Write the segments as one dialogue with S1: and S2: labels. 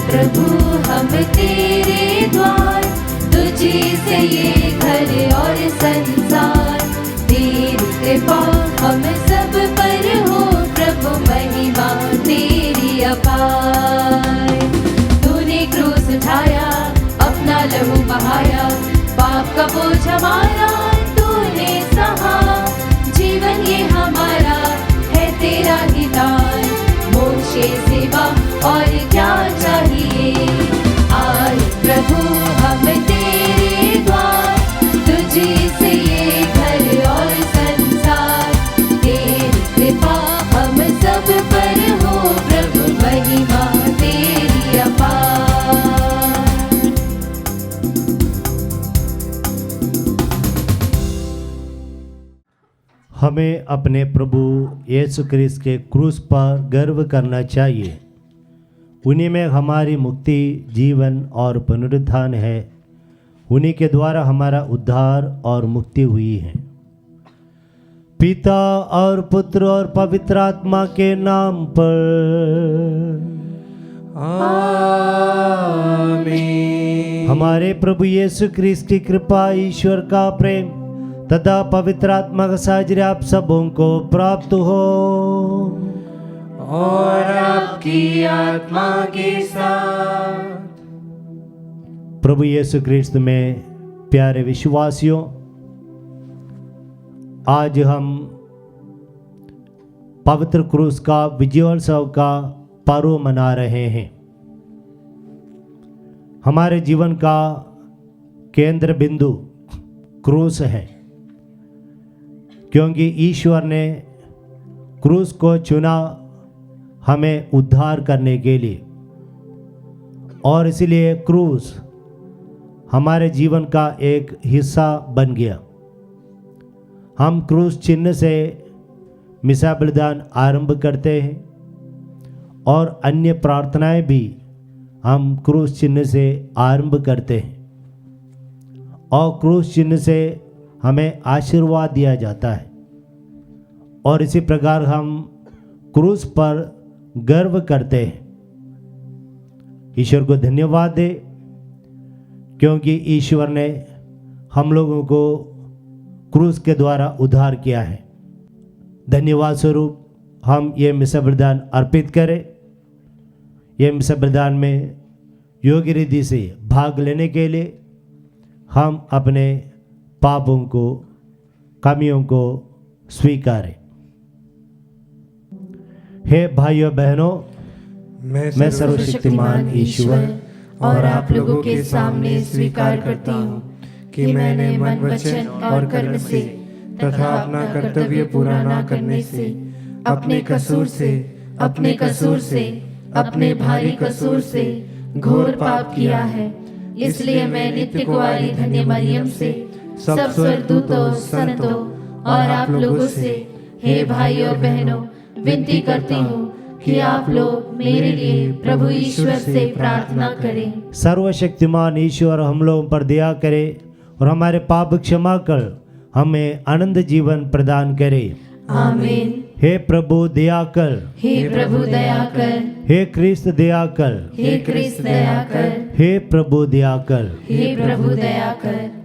S1: प्रभु हम तेरे द्वार, तुझी से ये घर और संसार, तेरी कृपा हम सब पर हो प्रभु, महिमा तेरी अपार। तूने क्रूस उठाया, अपना लहू बहाया, पाप का बोझ हमारा तूने सहा, जीवन ये हमारा है तेरा ही दान, मोक्ष सेवा और क्या चाहिए। आए प्रभु हम तेरे द्वार, तुझी से ये घर और संसार, तेरी कृपा हम सब पर हो प्रभु, महिमा तेरी अपार।
S2: हमें अपने प्रभु यीशु क्रिस्त के क्रूस पर गर्व करना चाहिए। उन्हीं में हमारी मुक्ति, जीवन और पुनरुत्थान है। उन्हीं के द्वारा हमारा उद्धार और मुक्ति हुई है। पिता और पुत्र और पवित्र आत्मा के नाम पर आमीन। हमारे प्रभु यीशु क्रिस्त की कृपा, ईश्वर का प्रेम तथा पवित्र आत्मा का साझा आप सबों को प्राप्त हो
S3: और आपकी आत्मा के साथ।
S2: प्रभु यीशु क्रिस्त में प्यारे विश्वासियों, आज हम पवित्र क्रूस का विजयोत्सव का पर्व मना रहे हैं। हमारे जीवन का केंद्र बिंदु क्रूस है, क्योंकि ईश्वर ने क्रूस को चुना हमें उद्धार करने के लिए, और इसलिए क्रूस हमारे जीवन का एक हिस्सा बन गया। हम क्रूस चिन्ह से मिसा बलिदान आरंभ करते हैं और अन्य प्रार्थनाएं भी हम क्रूस चिन्ह से आरंभ करते हैं, और क्रूस चिन्ह से हमें आशीर्वाद दिया जाता है। और इसी प्रकार हम क्रूस पर गर्व करते हैं। ईश्वर को धन्यवाद दे, क्योंकि ईश्वर ने हम लोगों को क्रूस के द्वारा उद्धार किया है। धन्यवाद स्वरूप हम ये मिसा बलिदान अर्पित करें। ये मिसा बलिदान में योग्य रीति से भाग लेने के लिए हम अपने पापों को, कमियों को स्वीकारें। हे भाइयों बहनों, मैं सर्वशक्तिमान ईश्वर
S3: और आप लोगों के सामने स्वीकार करता हूँ कि मैंने मन, वचन और कर्म से तथा अपना कर्तव्य पूरा न करने से, अपने कसूर से, अपने भारी कसूर से घोर पाप किया है। इसलिए मैं नित्य कुंवारी धन्य मरियम से, सब स्वर्गदूतों, संतों और आप लोगों से, हे भाइयों बहनों, विनती करती हूँ कि आप लोग मेरे लिए प्रभु ईश्वर से प्रार्थना करें।
S2: सर्वशक्तिमान ईश्वर हम लोगों पर दया करे और हमारे पाप क्षमा कर हमें आनंद जीवन प्रदान करे।
S1: आमीन।
S2: हे प्रभु दया कर,
S1: हे प्रभु दया कर,
S2: हे क्रिस्त दया कर,
S1: हे क्रिस्त दया कर,
S2: हे प्रभु दया कर,
S1: हे प्रभु दया कर।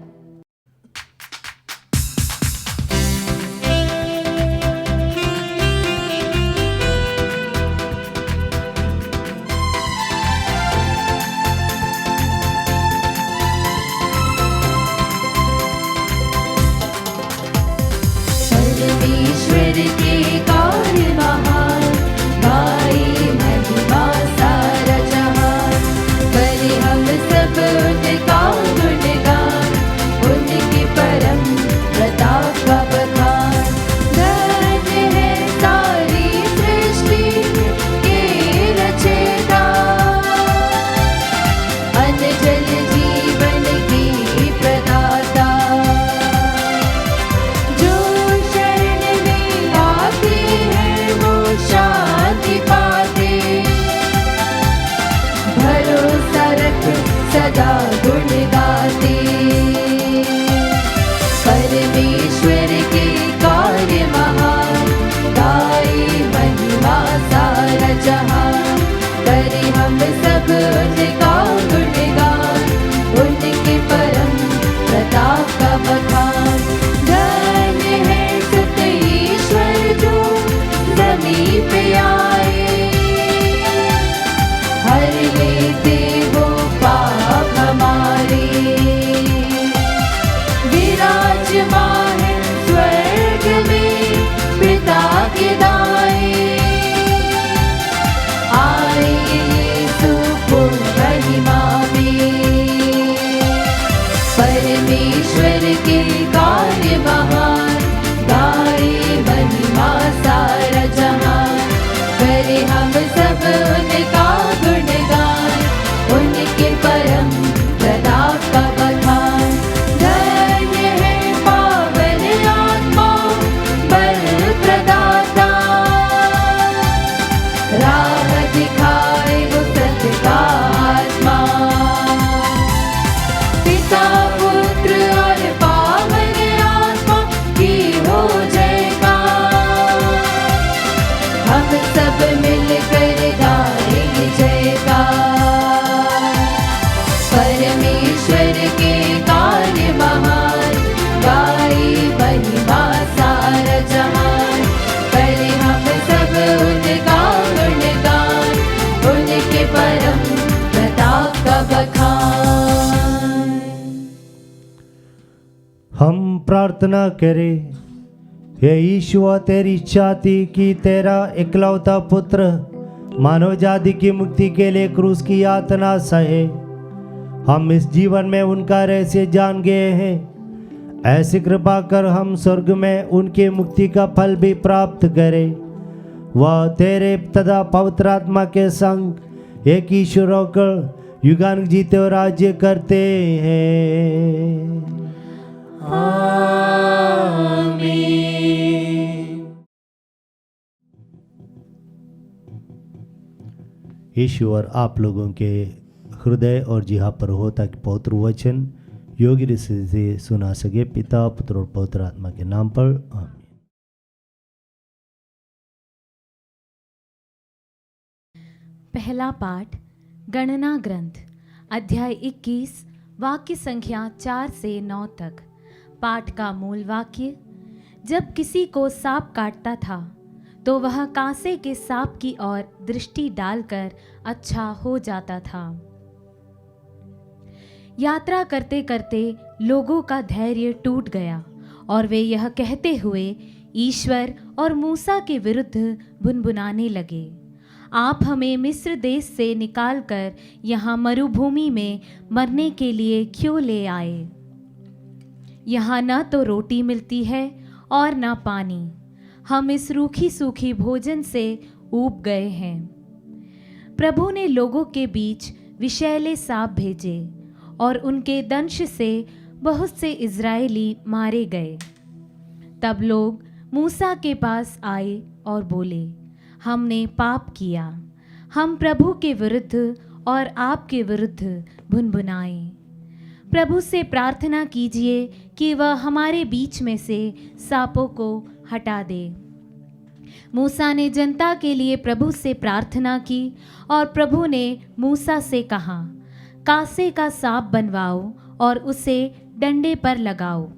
S1: परमेश्वर के कार्य महान, गाए महिमा सारा जहान, करे हम सब उनका गुणगान, विराजमान है स्वर्ग में पिता के दाएं। आए यीशु पूर्ण महिमा में, परमेश्वर के कार्य महान, गाए महिमा सारा जहान। करे हम सब उनका गुणगान, उनके परम प्रताप का बखान। धन्य है पावन आत्मा बल प्रदाता, राह दिखाए वो सत्य का आत्मा। पिता पुत्र और पावन आत्मा की हो जयकार, हम सब मिलकर गाएंगे जयकार। परमेश्वर के कार्य महान, गाए महिमा सारा जहान। करे हम सब उनका गुणगान, उनके परम प्रताप का बखान।
S2: हम प्रार्थना करें। हे ईश्वर, तेरी इच्छा थी कि तेरा इकलौता पुत्र मानव जाति की मुक्ति के लिए क्रूस की यातना सहे। हम इस जीवन में उनका रहस्य जान गए हैं। ऐसी कृपा कर हम स्वर्ग में उनकी मुक्ति का फल भी प्राप्त करें। वह तेरे तथा पवित्र आत्मा के संग एक ईश्वर होकर युगान जीते और राज्य करते हैं। ईश्वर आप लोगों के हृदय और जिहा पर हो ताकि पवित्र वचन योग्य रीति से सुना सके। पिता पुत्र और पवित्र आत्मा के नाम पर आमीन।
S4: पहला पाठ गणना ग्रंथ अध्याय 21 वाक्य संख्या 4 से 9 तक। पाठ का मूल वाक्य, जब किसी को सांप काटता था तो वह कांसे के सांप की ओर दृष्टि डालकर अच्छा हो जाता था। यात्रा करते करते लोगों का धैर्य टूट गया और वे यह कहते हुए ईश्वर और मूसा के विरुद्ध भुनभुनाने लगे, आप हमें मिस्र देश से निकालकर यहाँ मरुभूमि में मरने के लिए क्यों ले आए? यहाँ न तो रोटी मिलती है और न पानी, हम इस रूखी सूखी भोजन से ऊब गए हैं। प्रभु ने लोगों के बीच विषैले सांप भेजे और उनके दंश से बहुत से इज़राइली मारे गए। तब लोग मूसा के पास आए और बोले, हमने पाप किया, हम प्रभु के विरुद्ध और आपके विरुद्ध भुनभुनाए। प्रभु से प्रार्थना कीजिए कि वह हमारे बीच में से सांपों को हटा दे। मूसा ने जनता के लिए प्रभु से प्रार्थना की और प्रभु ने मूसा से कहा, कांसे का सांप बनवाओ और उसे डंडे पर लगाओ।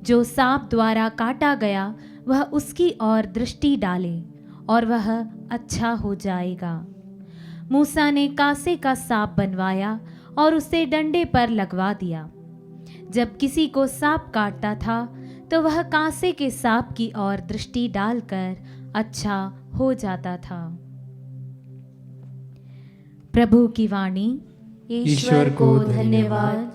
S4: जो सांप द्वारा काटा गया वह उसकी ओर दृष्टि डाले और वह अच्छा हो जाएगा। मूसा ने कांसे का सांप बनवाया और उसे डंडे पर लगवा दिया। जब किसी को सांप काटता था तो वह कांसे के सांप की ओर दृष्टि डालकर अच्छा हो जाता था। प्रभु की वाणी।
S1: ईश्वर को धन्यवाद।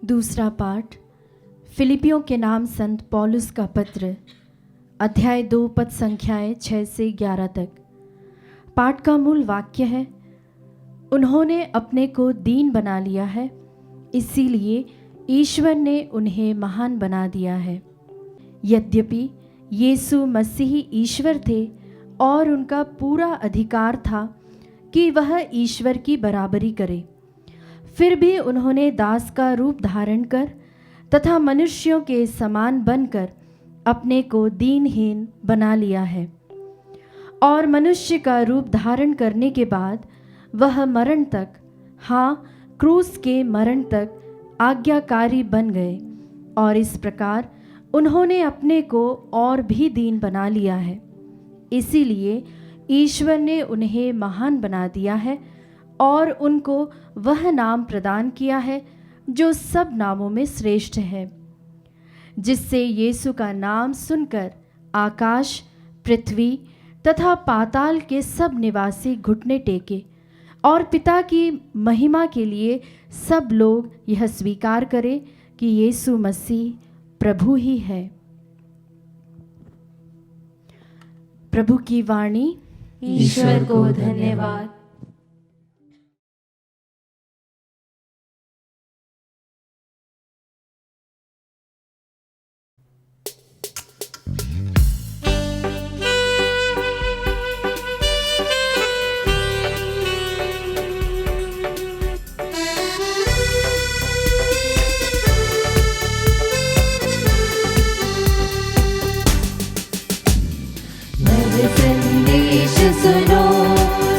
S5: दूसरा पाठ फिलिपियों के नाम संत पौलुस का पत्र, अध्याय 2 पद संख्याएं 6 से 11 तक। पाठ का मूल वाक्य है, उन्होंने अपने को दीन बना लिया है, इसीलिए ईश्वर ने उन्हें महान बना दिया है। यद्यपि यीशु मसीह ईश्वर थे और उनका पूरा अधिकार था कि वह ईश्वर की बराबरी करे, फिर भी उन्होंने दास का रूप धारण कर तथा मनुष्यों के समान बनकर अपने को दीनहीन बना लिया है। और मनुष्य का रूप धारण करने के बाद वह मरण तक, हाँ क्रूस के मरण तक आज्ञाकारी बन गए, और इस प्रकार उन्होंने अपने को और भी दीन बना लिया है। इसीलिए ईश्वर ने उन्हें महान बना दिया है और उनको वह नाम प्रदान किया है जो सब नामों में श्रेष्ठ है, जिससे यीशु का नाम सुनकर आकाश, पृथ्वी तथा पाताल के सब निवासी घुटने टेके और पिता की महिमा के लिए सब लोग यह स्वीकार करें कि यीशु मसीह प्रभु ही है। प्रभु की वाणी।
S1: ईश्वर को धन्यवाद। संदेश सुनो,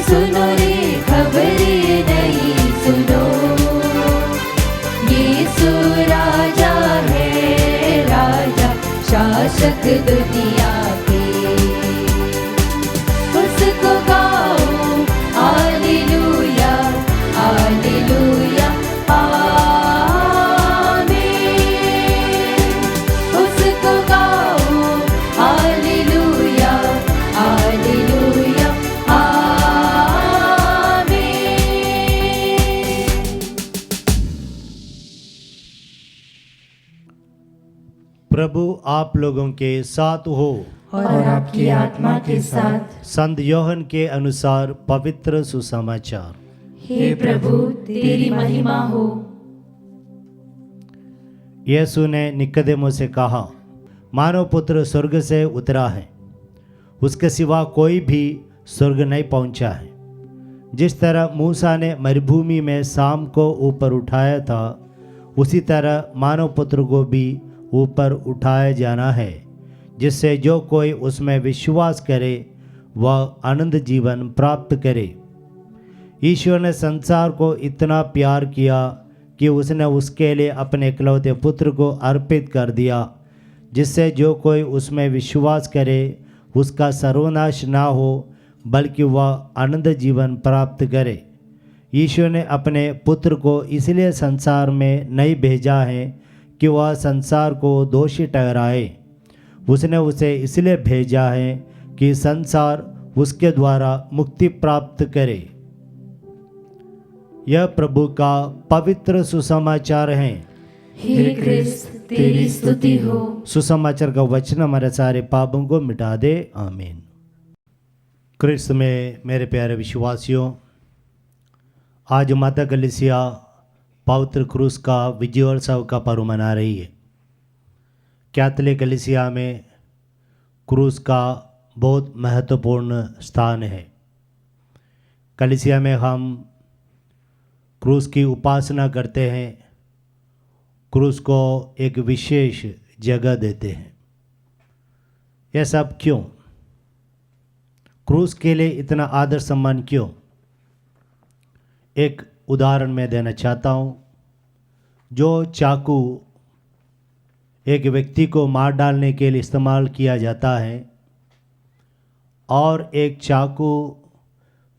S1: सुनो रे खबर ये नई सुनो, यीशु राजा है, राजा शासक दुनिया के, उसको गाओ हालेलुया, हालेलुया आमीन। उसको गाओ हालेलुया, हालेलुया आमीन।
S2: प्रभु आप लोगों के साथ हो
S1: और आपकी आत्मा के साथ।
S2: संत योहन के अनुसार पवित्र सुसमाचार।
S1: हे प्रभु तेरी महिमा हो।
S2: यीशु ने निकोदेमो से कहा, मानव पुत्र स्वर्ग से उतरा है, उसके सिवा कोई भी स्वर्ग नहीं पहुंचा है। जिस तरह मूसा ने मरुभूमि में शाम को ऊपर उठाया था, उसी तरह मानव पुत्र को भी ऊपर उठाया जाना है, जिससे जो कोई उसमें विश्वास करे वह अनंत जीवन प्राप्त करे। ईश्वर ने संसार को इतना प्यार किया कि उसने उसके लिए अपने इकलौते पुत्र को अर्पित कर दिया, जिससे जो कोई उसमें विश्वास करे उसका सर्वनाश ना हो, बल्कि वह अनंत जीवन प्राप्त करे। ईश्वर ने अपने पुत्र को इसलिए संसार में नहीं भेजा है कि वह संसार को दोषी ठहराए, उसने उसे इसलिए भेजा है कि संसार उसके द्वारा मुक्ति प्राप्त करे। यह प्रभु का पवित्र सुसमाचार है।
S1: हे क्रिस्त तेरी स्तुति हो।
S2: सुसमाचार का वचन हमारे सारे पापों को मिटा दे, आमीन। क्रिस्त में मेरे प्यारे विश्वासियों, आज माता कलीसिया पवित्र क्रूस का विजयोत्सव का पर्व मना रही है। कैथोलिक कलीसिया में क्रूस का बहुत महत्वपूर्ण स्थान है। कलीसिया में हम क्रूस की उपासना करते हैं, क्रूस को एक विशेष जगह देते हैं। यह सब क्यों? क्रूस के लिए इतना आदर सम्मान क्यों? एक उदाहरण मैं देना चाहता हूँ। जो चाकू एक व्यक्ति को मार डालने के लिए इस्तेमाल किया जाता है, और एक चाकू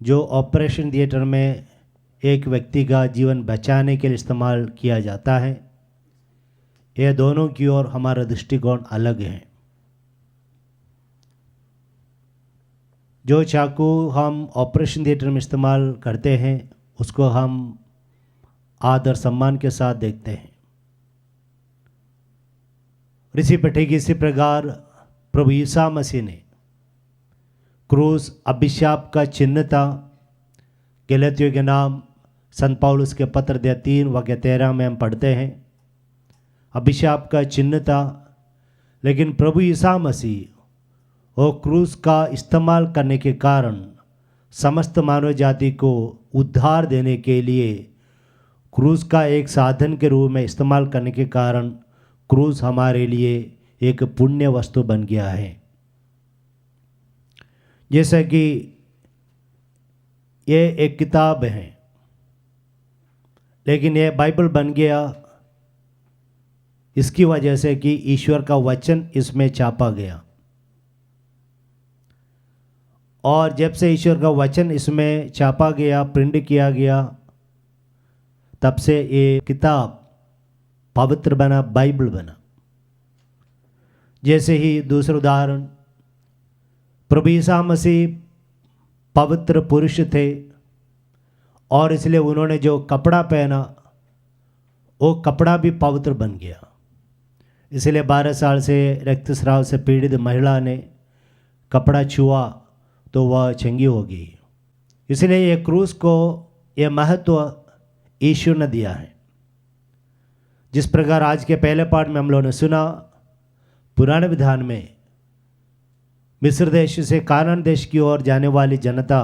S2: जो ऑपरेशन थिएटर में एक व्यक्ति का जीवन बचाने के लिए इस्तेमाल किया जाता है, यह दोनों की ओर हमारा दृष्टिकोण अलग है। जो चाकू हम ऑपरेशन थिएटर में इस्तेमाल करते हैं, उसको हम आदर सम्मान के साथ देखते हैं। ऋषि पठे की इसी प्रकार प्रभु यीशु मसीह ने क्रूस अभिशाप का चिन्ह था। गलातियों के नाम संत पौलुस के पत्र अध्याय 3 वाक्य 13 में हम पढ़ते हैं, अभिशाप का चिन्ह था। लेकिन प्रभु यीशु मसीह वो क्रूस का इस्तेमाल करने के कारण समस्त मानव जाति को उद्धार देने के लिए क्रूस का एक साधन के रूप में इस्तेमाल करने के कारण क्रूस हमारे लिए एक पुण्य वस्तु बन गया है। जैसा कि ये एक किताब है, लेकिन ये बाइबल बन गया इसकी वजह से कि ईश्वर का वचन इसमें छापा गया। और जब से ईश्वर का वचन इसमें छापा गया, प्रिंट किया गया, तब से ये किताब पवित्र बना, बाइबल बना। जैसे ही दूसरा उदाहरण, प्रभु यीशु मसीह पवित्र पुरुष थे और इसलिए उन्होंने जो कपड़ा पहना वो कपड़ा भी पवित्र बन गया। इसलिए 12 साल से रक्तस्राव से पीड़ित महिला ने कपड़ा छुआ तो वह चंगी हो गई। इसलिए ये क्रूस को ये महत्व ईश्वर ने दिया है। जिस प्रकार आज के पहले पाठ में हम लोगों ने सुना, पुराने विधान में मिस्र देश से कानान देश की ओर जाने वाली जनता,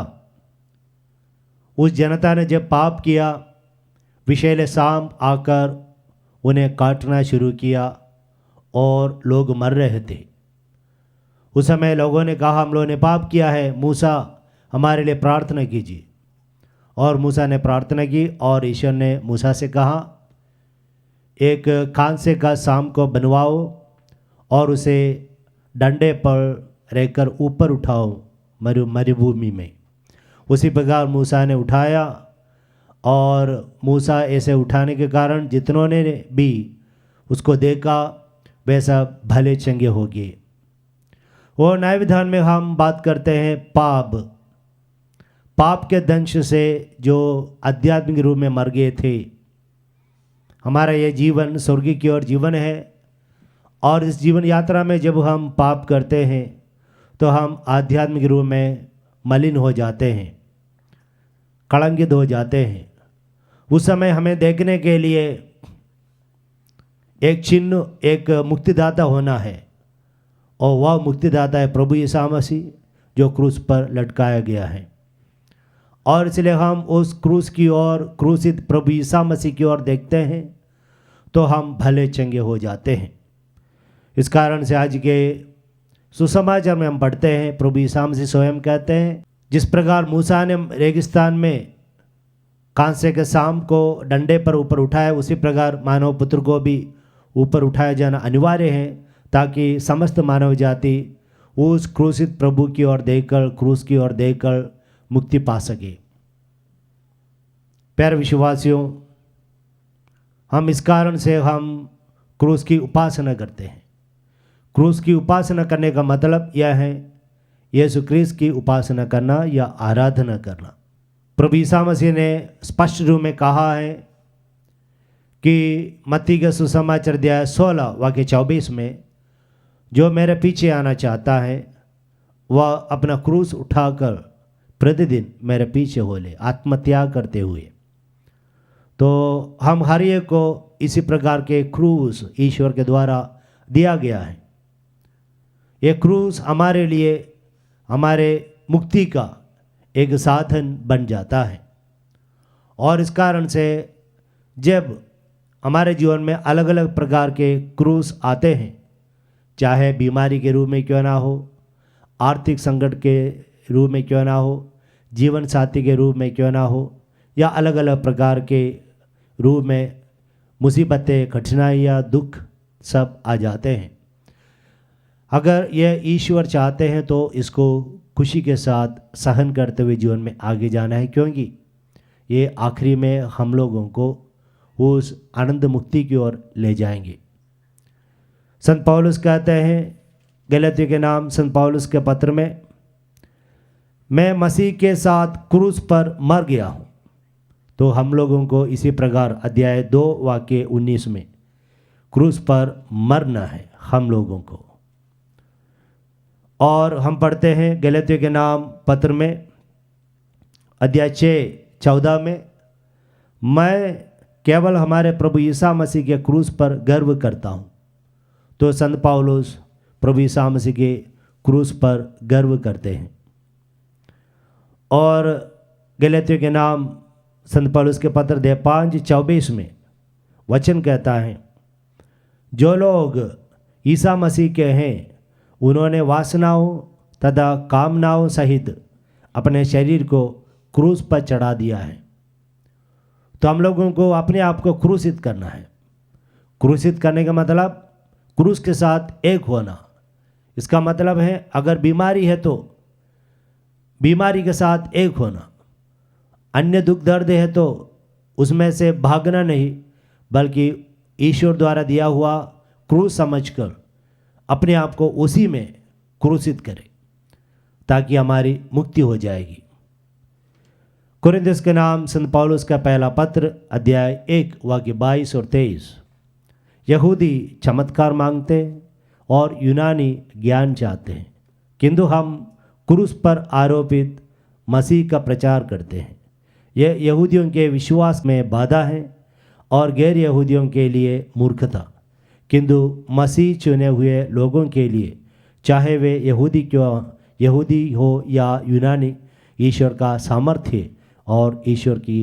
S2: उस जनता ने जब पाप किया, विषैले सांप आकर उन्हें काटना शुरू किया और लोग मर रहे थे। उस समय लोगों ने कहा, हम लोगों ने पाप किया है, मूसा हमारे लिए प्रार्थना कीजिए। और मूसा ने प्रार्थना की और ईश्वर ने मूसा से कहा, एक कांसे का सांप को बनवाओ और उसे डंडे पर रहकर ऊपर उठाओ मरुभूमि में। उसी प्रकार मूसा ने उठाया और मूसा ऐसे उठाने के कारण जितनों ने भी उसको देखा वैसा भले चंगे हो गए। और न्याय विधान में हम बात करते हैं पाप के दंश से जो आध्यात्मिक रूप में मर गए थे। हमारा ये जीवन स्वर्ग की ओर जीवन है और इस जीवन यात्रा में जब हम पाप करते हैं तो हम आध्यात्मिक रूप में मलिन हो जाते हैं, कलंकित हो जाते हैं। उस समय हमें देखने के लिए एक चिन्ह, एक मुक्तिदाता होना है और वह मुक्तिदाता है प्रभु यीशु मसीह जो क्रूस पर लटकाया गया है। और इसलिए हम उस क्रूस की ओर, क्रूसित प्रभु यीशु मसीह की ओर देखते हैं तो हम भले चंगे हो जाते हैं। इस कारण से आज के सुसमाचार में हम पढ़ते हैं, प्रभु यीशु मसीह स्वयं कहते हैं, जिस प्रकार मूसा ने रेगिस्तान में कांसे के सांप को डंडे पर ऊपर उठाया, उसी प्रकार मानव पुत्र को भी ऊपर उठाया जाना अनिवार्य है ताकि समस्त मानव जाति उस क्रूसित प्रभु की ओर देखकर, क्रूस की ओर देखकर मुक्ति पा सके। प्यारे विश्वासियों, हम इस कारण से हम क्रूस की उपासना करते हैं। क्रूस की उपासना करने का मतलब यह है यीशु क्रिस्त की उपासना करना या आराधना करना। प्रभु यीशु मसीह ने स्पष्ट रूप में कहा है कि मत्ती का सुसमाचार अध्याय 16 वाक्य 24 में, जो मेरे पीछे आना चाहता है वह अपना क्रूस उठाकर प्रतिदिन मेरे पीछे हो ले, आत्मत्याग करते हुए। तो हम हर एक को इसी प्रकार के क्रूस ईश्वर के द्वारा दिया गया है। ये क्रूस हमारे लिए हमारे मुक्ति का एक साधन बन जाता है। और इस कारण से जब हमारे जीवन में अलग अलग प्रकार के क्रूस आते हैं, चाहे बीमारी के रूप में क्यों ना हो, आर्थिक संकट के रूप में क्यों ना हो, जीवन साथी के रूप में क्यों ना हो, या अलग अलग प्रकार के रूप में मुसीबतें, कठिनाइयाँ, दुख सब आ जाते हैं। अगर यह ईश्वर चाहते हैं तो इसको खुशी के साथ सहन करते हुए जीवन में आगे जाना है, क्योंकि ये आखिरी में हम लोगों को उस आनंद मुक्ति की ओर ले जाएंगे। संत पौलुस कहते हैं गलातियों के नाम संत पौलुस के पत्र में, मैं मसीह के साथ क्रूस पर मर गया हूँ। तो हम लोगों को इसी प्रकार अध्याय 2 वाक्य 19 में क्रूस पर मरना है, हम लोगों को। और हम पढ़ते हैं गलातियों के नाम पत्र में अध्याय 6:14 में, मैं केवल हमारे प्रभु यीशु मसीह के क्रूस पर गर्व करता हूँ। तो संत पौलुस प्रभु यीशु मसीह के क्रूस पर गर्व करते हैं। और गलातियों के नाम संत पौलुस के पत्र अध्याय 5:24 में वचन कहता है, जो लोग ईसा मसीह के हैं उन्होंने वासनाओं तथा कामनाओं सहित अपने शरीर को क्रूस पर चढ़ा दिया है। तो हम लोगों को अपने आप को क्रूसित करना है। क्रूसित करने का मतलब क्रूस के साथ एक होना। इसका मतलब है अगर बीमारी है तो बीमारी के साथ एक होना, अन्य दुख दर्द है तो उसमें से भागना नहीं, बल्कि ईश्वर द्वारा दिया हुआ क्रूस समझकर अपने आप को उसी में क्रूसित करें ताकि हमारी मुक्ति हो जाएगी। कुरिन्थियों के नाम संत पौलुस का पहला पत्र अध्याय 1 वाक्य 22 और 23, यहूदी चमत्कार मांगते और यूनानी ज्ञान चाहते हैं, किंतु हम क्रूस पर आरोपित मसीह का प्रचार करते हैं। यह यहूदियों के विश्वास में बाधा है और गैर यहूदियों के लिए मूर्खता, किंतु मसीह चुने हुए लोगों के लिए, चाहे वे यहूदी हो या यूनानी, ईश्वर का सामर्थ्य और ईश्वर की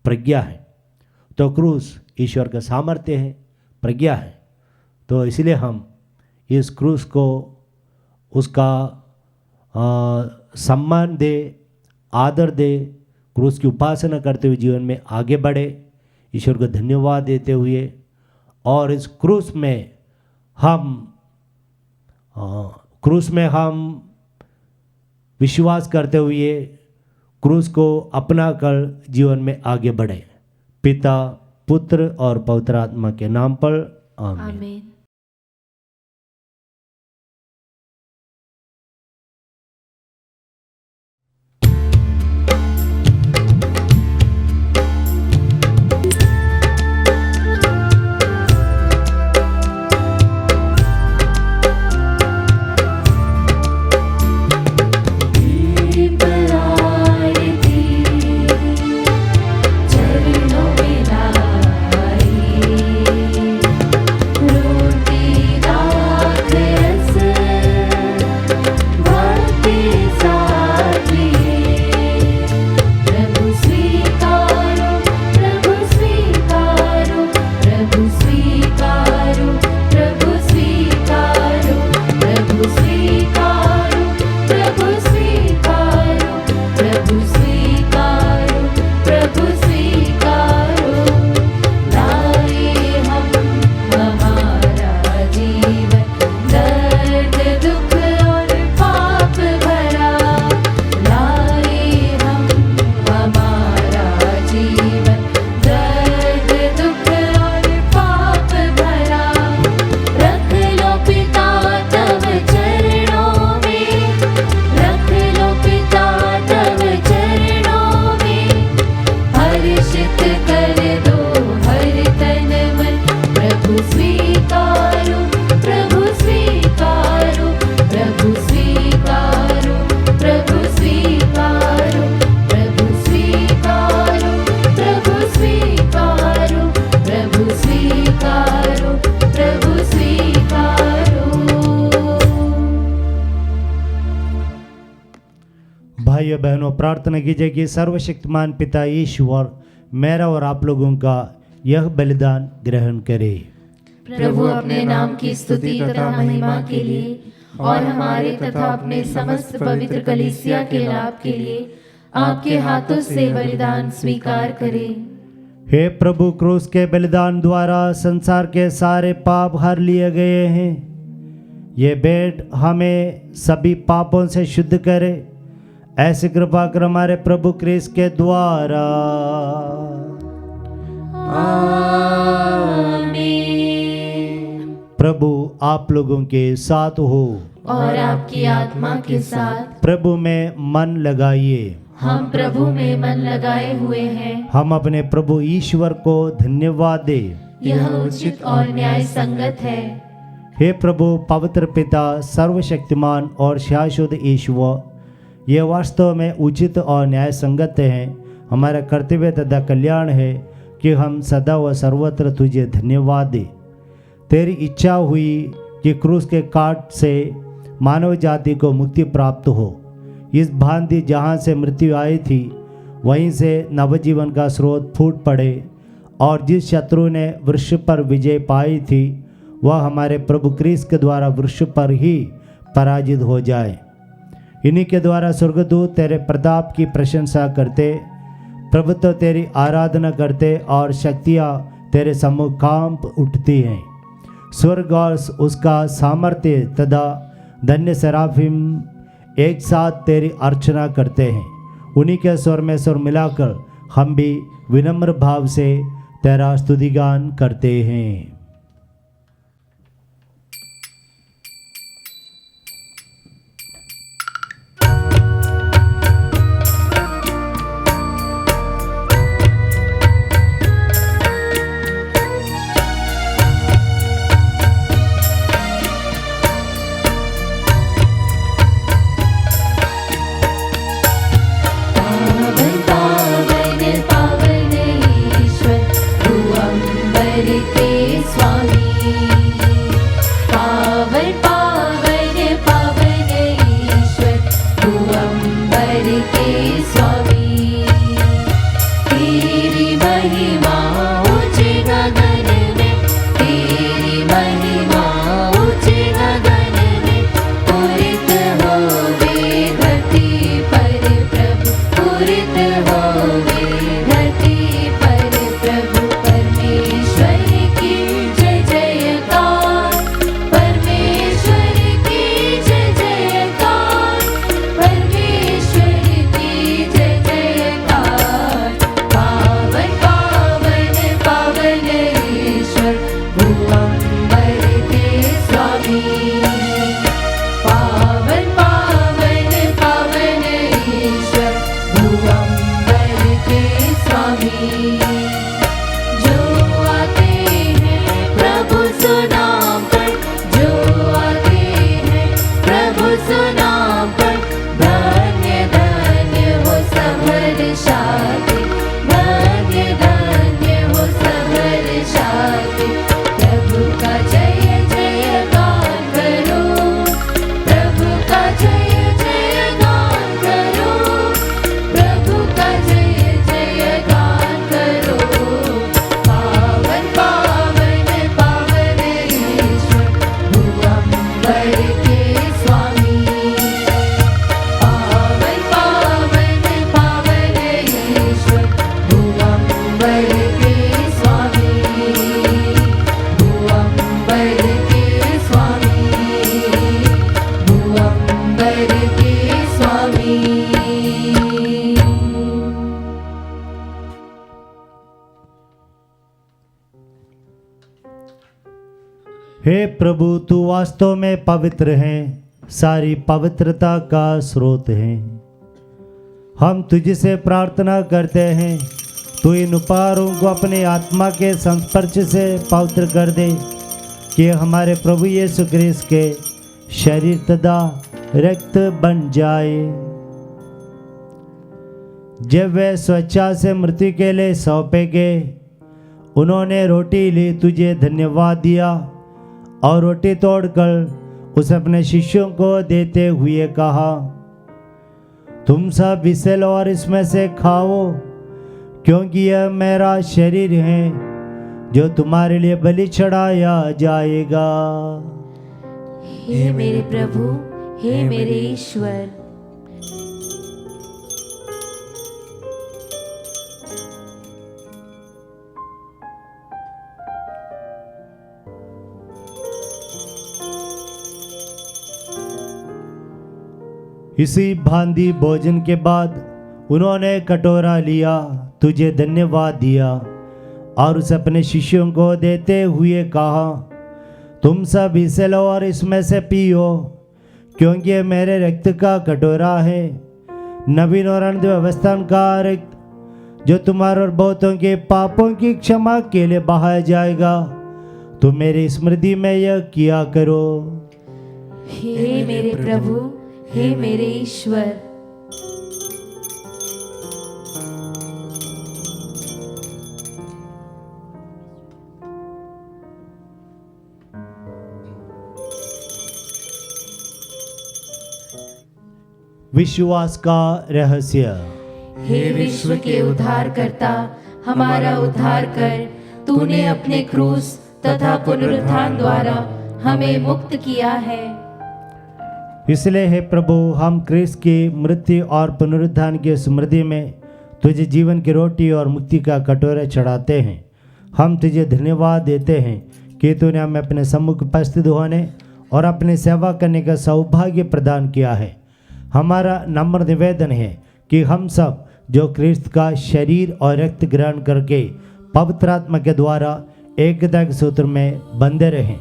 S2: प्रज्ञा है। तो क्रूस ईश्वर का सामर्थ्य है, प्रज्ञा है। तो इसलिए हम इस क्रूस को उसका सम्मान दे, आदर दे, क्रूस की उपासना करते हुए जीवन में आगे बढ़े, ईश्वर को धन्यवाद देते हुए। और इस क्रूस में हम विश्वास करते हुए क्रूस को अपना कर जीवन में आगे बढ़े। पिता, पुत्र और पवित्र आत्मा के नाम पर आमीन।
S5: आमीन।
S1: चरणों में लाई
S2: भाइयों बहनों, प्रार्थना कीजिए कि सर्वशक्तिमान पिता ईश्वर मेरा और आप लोगों का यह बलिदान ग्रहण करे।
S1: प्रभु अपने नाम की स्तुति तथा महिमा के लिए और हमारे तथा अपने समस्त पवित्र कलीसिया के लाभ के लिए आपके हाथों से बलिदान स्वीकार करें।
S2: हे प्रभु, क्रूस के बलिदान द्वारा संसार के सारे पाप हर लिए गए हैं। ये भेंट हमें सभी पापों से शुद्ध करे, ऐसी कृपा कर हमारे प्रभु क्रिस्त के द्वारा।
S1: आमीन।
S2: प्रभु आप लोगों के साथ हो
S1: और आपकी आत्मा के साथ।
S2: प्रभु में मन लगाइए।
S1: हम प्रभु में मन लगाए हुए हैं।
S2: हम अपने प्रभु ईश्वर को धन्यवाद दे।
S1: यह उचित और न्याय संगत है।
S2: हे प्रभु पवित्र पिता सर्वशक्तिमान और शाश्वत ईश्वर, ये वास्तव में उचित और न्याय संगत है, हमारा कर्तव्य तथा कल्याण है कि हम सदा व सर्वत्र तुझे धन्यवाद दें। तेरी इच्छा हुई कि क्रूस के काट से मानव जाति को मुक्ति प्राप्त हो। इस भांति जहाँ से मृत्यु आई थी वहीं से नवजीवन का स्रोत फूट पड़े और जिस शत्रु ने वृक्ष पर विजय पाई थी वह हमारे प्रभु क्रिस्त के द्वारा वृक्ष पर ही पराजित हो जाए। इन्हीं के द्वारा स्वर्गदूत तेरे प्रताप की प्रशंसा करते, प्रभुत्व तेरी आराधना करते और शक्तियाँ तेरे सम्मुख कांप उठती हैं। स्वर्ग और उसका सामर्थ्य तथा धन्य सराफिम एक साथ तेरी अर्चना करते हैं। उन्हीं के स्वर में स्वर मिलाकर हम भी विनम्र भाव से तेरा स्तुतिगान करते हैं। हे प्रभु तू वास्तव में पवित्र है, सारी पवित्रता का स्रोत है। हम तुझसे प्रार्थना करते हैं तू इन उपहारों को अपने आत्मा के संस्पर्श से पवित्र कर दे कि हमारे प्रभु यीशु क्रिस्त के शरीर तथा रक्त बन जाए। जब वे स्वेच्छा से मृत्यु के लिए सौंपे गए, उन्होंने रोटी ली, तुझे धन्यवाद दिया और रोटी तोड़कर उसे अपने शिष्यों को देते हुए कहा, तुम सब इसे लो और इसमें से खाओ, क्योंकि यह मेरा शरीर है जो तुम्हारे लिए बलि चढ़ाया जाएगा।
S1: हे मेरे प्रभु, हे मेरे ईश्वर,
S2: इसी भांति भोजन के बाद उन्होंने कटोरा लिया, तुझे धन्यवाद दिया और उसे अपने शिष्यों को देते हुए कहा, तुम सब इसे लो और इसमें से पियो, क्योंकि ये मेरे रक्त का कटोरा है, नवीन और अनंत व्यवस्था का रक्त, जो तुम्हारे और बहुतों के पापों की क्षमा के लिए बहाया जाएगा। तुम मेरी स्मृति में यह किया करो।
S1: हे मेरे प्रभु, हे मेरे ईश्वर।
S2: विश्वास का रहस्य।
S1: हे विश्व के उद्धारकर्ता, हमारा उद्धार कर। तूने अपने क्रूस तथा पुनरुत्थान द्वारा हमें मुक्त किया है।
S2: इसलिए हे प्रभु, हम क्रिस्त की मृत्यु और पुनरुत्थान की स्मृति में तुझे जीवन की रोटी और मुक्ति का कटोरा चढ़ाते हैं। हम तुझे धन्यवाद देते हैं कि तूने हमें अपने सम्मुख उपस्थित होने और अपनी सेवा करने का सौभाग्य प्रदान किया है। हमारा नम्र निवेदन है कि हम सब जो क्रिस्त का शरीर और रक्त ग्रहण करके पवित्र आत्मा के द्वारा एकता के सूत्र में बंधे रहें।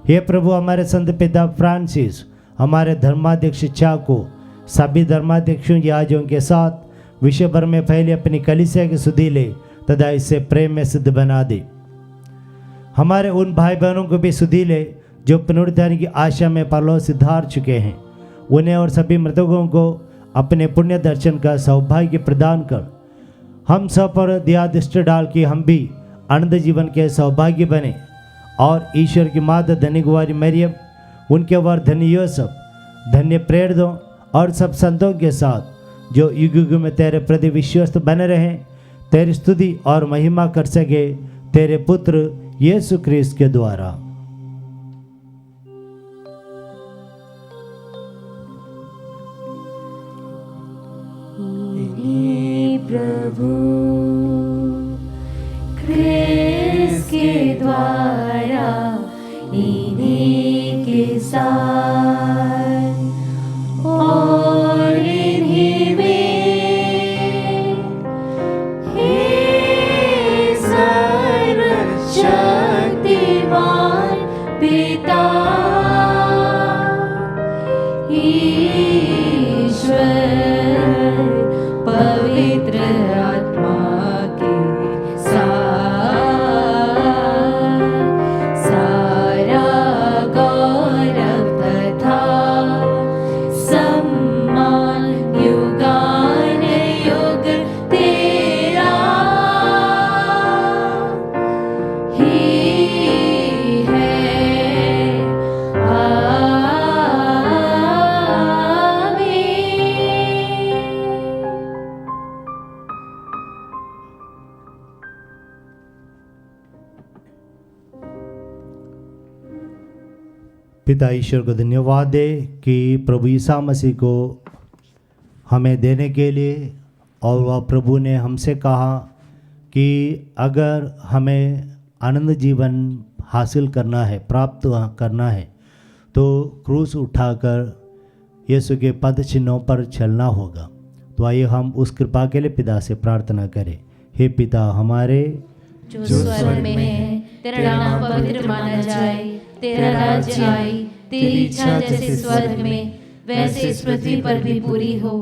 S2: हे प्रभु, हमारे संत पिता फ्रांसिस, हमारे धर्माध्यक्ष चाको, सभी धर्माध्यक्षों याजकों के साथ विश्व भर में फैले अपनी कलीसिया की सुधि ले तथा इसे प्रेम में सिद्ध बना दे। हमारे उन भाई बहनों को भी सुधि ले जो पुनरुत्थान की आशा में परलोक से धार चुके हैं। उन्हें और सभी मृतकों को अपने पुण्य दर्शन का सौभाग्य प्रदान कर हम सब पर दया दृष्टि डाल के हम भी अनंत जीवन के सौभाग्य बने। और ईश्वर की माता धन्य कुंवारी मरियम, उनके वर धन्य यूसुफ, धन्य प्रेरितों और सब संतों के साथ जो युग युग में तेरे प्रति विश्वस्त बने रहें, तेरी स्तुति और महिमा कर सके तेरे पुत्र यीशु क्रिस्त के द्वारा।
S1: प्रभु क्रिस्त के द्वारा इन्हीं के साथ और इन्हीं में हे सर्वशक्तिमान पिता ईश्वर पवित्र आत्मा के साथ सारा गौरव तथा सम्मान युगानुयुग तेरा ही है।
S2: पिता ईश्वर को धन्यवाद दे कि प्रभु ईसा मसीह को हमें देने के लिए, और वह प्रभु ने हमसे कहा कि अगर हमें आनंद जीवन हासिल करना है, प्राप्त करना है, तो क्रूस उठाकर यीशु के पद चिन्हों पर चलना होगा। तो आइए हम उस कृपा के लिए पिता से प्रार्थना करें। हे पिता हमारे
S1: जो स्वर्ग में है, तेरा नाम पवित्र माना जाए, तेरा राज्य आए, तेरी इच्छा जैसे स्वर्ग में वैसे इस पृथ्वी पर भी पूरी हो।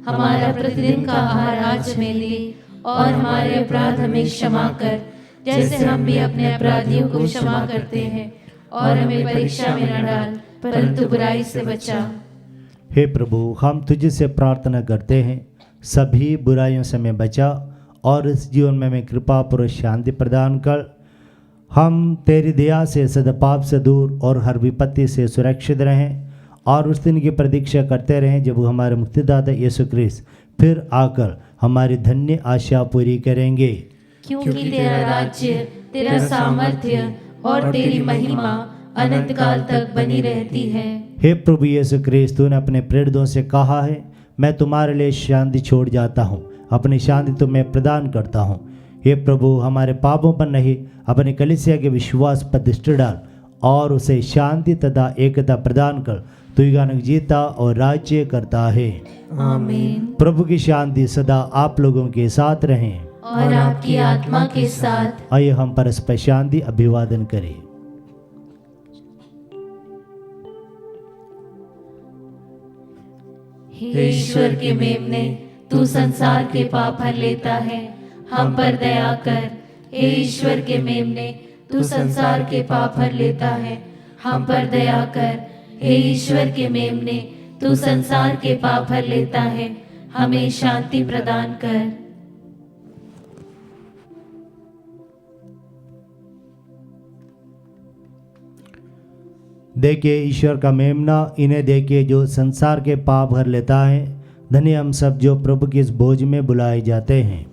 S1: हमारा प्रतिदिन का आहार आज हमें दे, और हमारे अपराध हमें क्षमा कर जैसे हम भी अपने अपराधियों को क्षमा करते हैं, और हमें परीक्षा में न डाल परंतु बुराई से बचा।
S2: हे प्रभु, हम तुझसे प्रार्थना करते हैं, सभी बुराइयों से हमें बचा और इस जीवन में हमें कृपा पूर्वक शांति प्रदान कर। हम तेरी दया से सदापाप से दूर और हर विपत्ति से सुरक्षित रहें, और उस दिन की प्रतीक्षा करते रहें जब हमारे मुक्तिदाता यीशु क्रिस्त फिर आकर हमारी धन्य आशा पूरी करेंगे।
S1: क्योंकि तेरा राज्य, तेरा सामर्थ्य और तेरी महिमा अनंत काल तक बनी रहती है।
S2: हे प्रभु यीशु क्रिस्त, तूने अपने प्रेरितों से कहा है, मैं तुम्हारे लिए शांति छोड़ जाता हूँ, अपनी शांति तुम्हें प्रदान करता हूँ। हे प्रभु, हमारे पापों पर नहीं, अपने कलीसिया के विश्वास पर दृष्टि डाल और उसे शांति तथा एकता प्रदान कर। तू युगानुयुग जीता और राज्य करता है।
S1: आमीन।
S2: प्रभु की शांति सदा आप लोगों के साथ रहें
S1: और आपकी आत्मा के साथ।
S2: आइए हम परस्पर शांति अभिवादन करें।
S1: हे ईश्वर के मेमने, तू संसार के पाप हर लेता है, हम पर दया कर। हे ईश्वर के मेमने, तू संसार के पाप हर लेता है, हम पर दया कर। हे ईश्वर के मेमने, तू संसार के पाप हर लेता है, हमें शांति प्रदान कर।
S2: देखिए ईश्वर का मेमना, इन्हें देखिए जो संसार के पाप भर लेता है। धन्य हम सब जो प्रभु की इस भोज में बुलाए जाते हैं।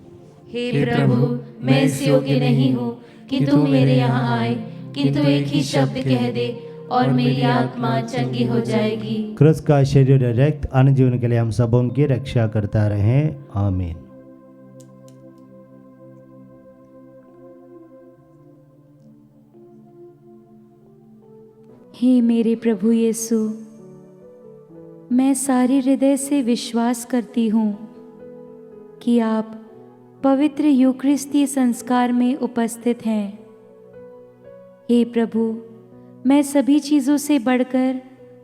S1: हे प्रभु, मैं इस योग्य नहीं हूँ कि तू मेरे यहाँ आए, किंतु एक ही शब्द कह दे और मेरी आत्मा चंगी हो जाएगी।
S2: क्रूस का शरीर और रक्त अनंत जीवन के लिए हम सबों की रक्षा करता रहे। आमीन।
S6: हे मेरे प्रभु यीशु, मैं सारे हृदय से विश्वास करती हूँ कि आप पवित्र यूकरिस्ती संस्कार में उपस्थित हैं। हे प्रभु, मैं सभी चीज़ों से बढ़कर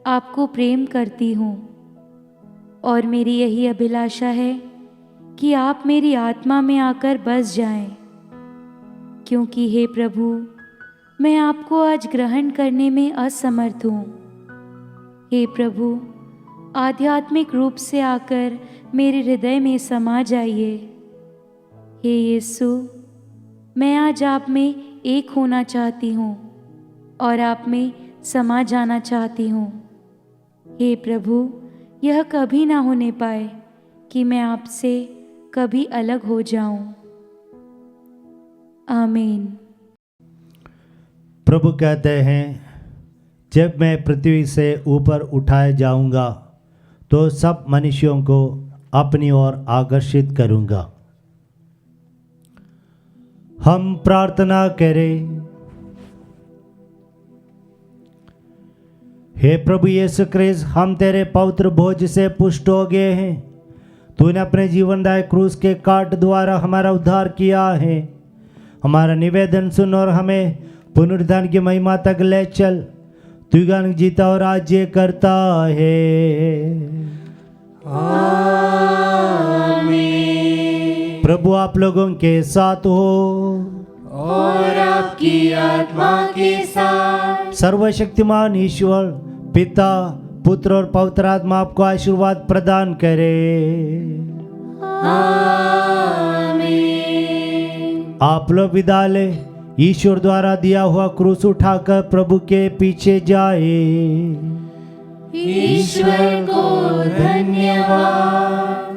S6: आपको प्रेम करती हूँ और मेरी यही अभिलाषा है कि आप मेरी आत्मा में आकर बस जाएं, क्योंकि हे प्रभु, मैं आपको आज ग्रहण करने में असमर्थ हूँ। हे प्रभु, आध्यात्मिक रूप से आकर मेरे हृदय में समा जाइए। हे यीशु, मैं आज आप में एक होना चाहती हूँ और आप में समा जाना चाहती हूँ। हे प्रभु, यह कभी ना होने पाए कि मैं आपसे कभी अलग हो जाऊं। आमीन।
S2: प्रभु कहते हैं, जब मैं पृथ्वी से ऊपर उठाए जाऊंगा तो सब मनुष्यों को अपनी ओर आकर्षित करूंगा। हम प्रार्थना करें। हे प्रभु यीशु क्रिस्त, हम तेरे पवित्र भोज से पुष्ट हो गए हैं। तूने अपने जीवनदायक क्रूस के काट द्वारा हमारा उद्धार किया है। हमारा निवेदन सुन और हमें पुनरुत्थान की महिमा तक ले चल। तू गान जीता और राज्य करता है। आमीन। प्रभु आप लोगों के साथ हो
S1: और आपकी आत्मा के साथ।
S2: सर्वशक्तिमान ईश्वर पिता, पुत्र और पवित्र आत्मा आपको आशीर्वाद प्रदान करे।
S1: आमीन।
S2: आप लोग विदा ले। ईश्वर द्वारा दिया हुआ क्रूस उठाकर प्रभु के पीछे जाए।
S1: ईश्वर को धन्यवाद।